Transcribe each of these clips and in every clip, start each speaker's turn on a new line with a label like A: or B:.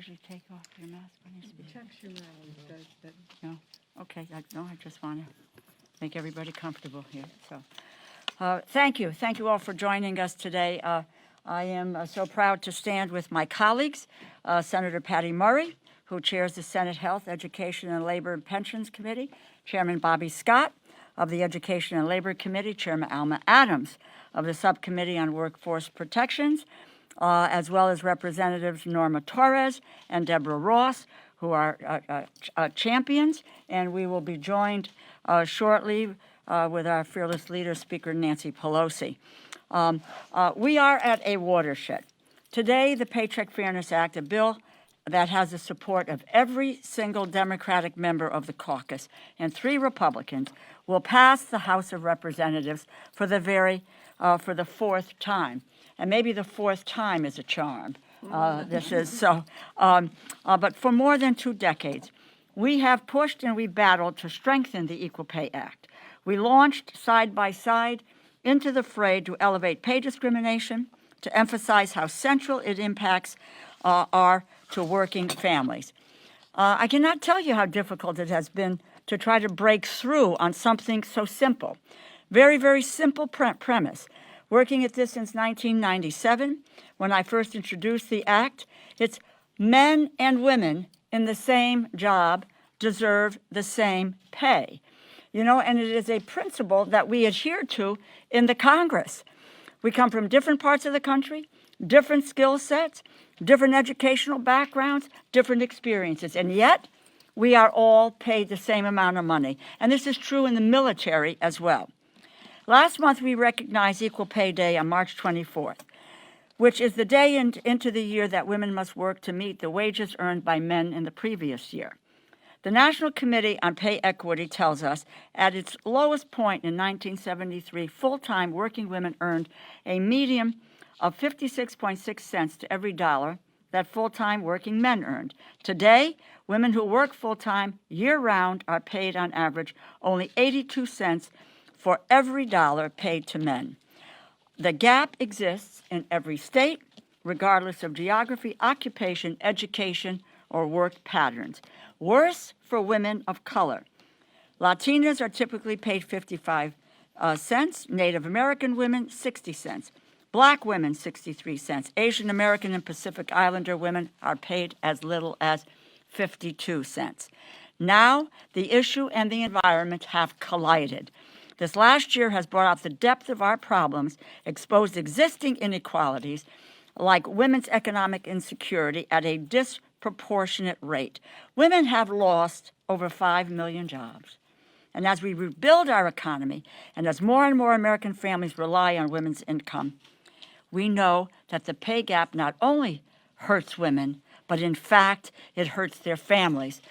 A: usually take off your mask when you speak?
B: Chuck Schumer always does, but
A: No? Okay, I just want to make everybody comfortable here. So, thank you. Thank you all for joining us today. I am so proud to stand with my colleagues, Senator Patty Murray, who chairs the Senate Health, Education, and Labor and Pensions Committee, Chairman Bobby Scott of the Education and Labor Committee, Chairman Alma Adams of the Subcommittee on Workforce Protections, as well as Representatives Norma Torres and Deborah Ross, who are champions, and we will be joined shortly with our fearless leader, Speaker Nancy Pelosi. We are at a watershed. Today, the Paycheck Fairness Act, a bill that has the support of every single Democratic member of the caucus and 3 Republicans, will pass the House of Representatives for the 4th time. And maybe the 4th time is a charm. This is so. But for more than 2 decades, we have pushed and we battled to strengthen the Equal Pay Act. We launched side by side into the fray to elevate pay discrimination, to emphasize how central it impacts are to working families. I cannot tell you how difficult it has been to try to break through on something so simple. Very, very simple premise. Working at this since 1997, when I first introduced the act, it's men and women in the same job deserve the same pay. You know, and it is a principle that we adhere to in the Congress. We come from different parts of the country, different skill sets, different educational backgrounds, different experiences, and yet we are all paid the same amount of money. And this is true in the military as well. Last month, we recognized Equal Pay Day on March 24th, which is the day into the year that women must work to meet the wages earned by men in the previous year. The National Committee on Pay Equity tells us at its lowest point in 1973, full-time working women earned a median of 56.6 cents to every dollar that full-time working men earned. Today, women who work full-time year-round are paid on average only 82 cents for every dollar paid to men. The gap exists in every state, regardless of geography, occupation, education, or work patterns. Worse for women of color. Latinas are typically paid 55 cents, Native American women 60 cents, Black women 63 cents, Asian American and Pacific Islander women are paid as little as 52 cents. Now, the issue and the environment have collided. This last year has brought out the depth of our problems, exposed existing inequalities like women's economic insecurity at a disproportionate rate. Women have lost over 5 million jobs. And as we rebuild our economy and as more and more American families rely on women's income, we know that the pay gap not only hurts women, but in fact, it hurts their families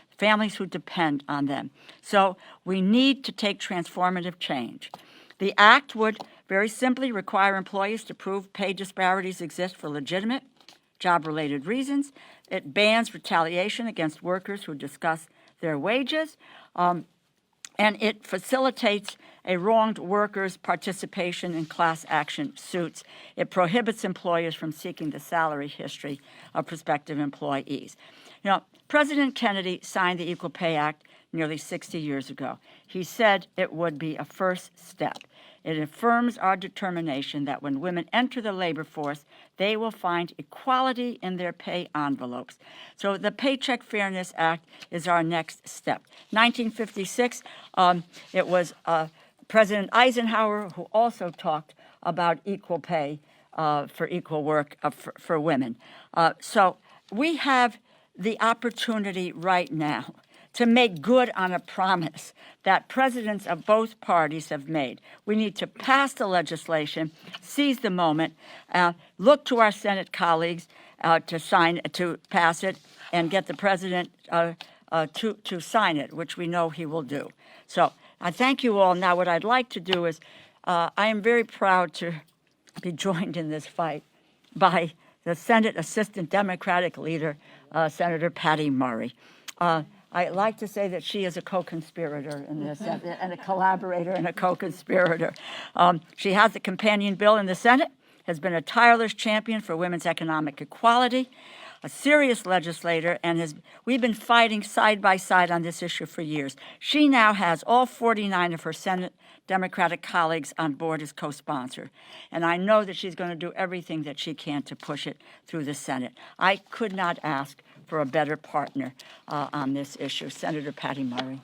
A: who depend on them. So we need to take transformative change. The act would very simply require employees to prove pay disparities exist for legitimate, job-related reasons. It bans retaliation against workers who discuss their wages, and it facilitates a wronged worker's participation in class action suits. It prohibits employers from seeking the salary history of prospective employees. You know, President Kennedy signed the Equal Pay Act nearly 60 years ago. He said it would be a first step. It affirms our determination that when women enter the labor force, they will find equality in their pay envelopes. So the Paycheck Fairness Act is our next step. 1956, it was President Eisenhower who also talked about equal pay for equal work for women. So we have the opportunity right now to make good on a promise that presidents of both parties have made. We need to pass the legislation, seize the moment, look to our Senate colleagues to pass it, and get the president to sign it, which we know he will do. So I thank you all. Now what I'd like to do is, I am very proud to be joined in this fight by the Senate Assistant Democratic Leader, Senator Patty Murray. I like to say that she is a co-conspirator in this, and a collaborator and a co-conspirator. She has the companion bill in the Senate, has been a tireless champion for women's economic equality. a serious legislator, and we've been fighting side by side on this issue for years. She now has all 49 of her Senate Democratic colleagues on board as co-sponsor, and I know that she's going to do everything that she can to push it through the Senate. I could not ask for a better partner on this issue. Senator Patty Murray.